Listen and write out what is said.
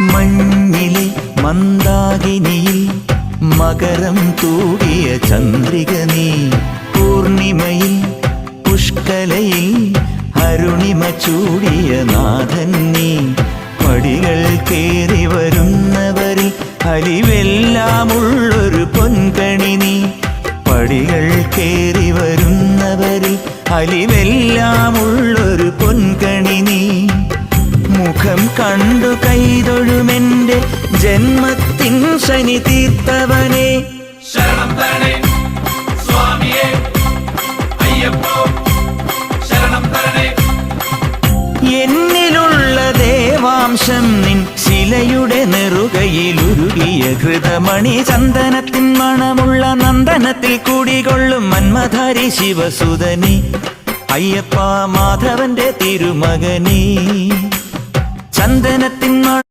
മഞ്ഞിലെ മന്ദാകിനിയിൽ മകരം തൂകിയ ചന്ദ്രിക നീ, പൂർണിമയിൽ പുഷ്കലയിൽ അരുണിമ ചൂടിയ നാഥൻ നീ. പടികൾ കേറി വരുന്നവരിൽ അലിവെല്ലാമുള്ളൊരു പൊൻകണി നീ. പടികൾ കേറി വരുന്നവരിൽ അലിവെല്ലാമുള്ളൊരു പൊൻകണി നീ. മുഖം കണ്ടു കൈതൊഴുമെന്റെ ജന്മത്തിൻ ശനി തീർത്തവനെ. ശരണം തരണേ സ്വാമിയേ അയ്യപ്പോ, ശരണം തരണേ. എന്നിലുള്ള ദേവാംശം നിൻ ശിലയുടെ നെറുകയിലുരുകിയ ഘൃതമണി. ചന്ദനത്തിൻ മണമുള്ള നന്ദനത്തിൽ കൂടികൊള്ളും മന്മധാരി ശിവസുതനി. അയ്യപ്പ മാധവന്റെ തിരുമകനീ. ചന്ദനത്തിൻ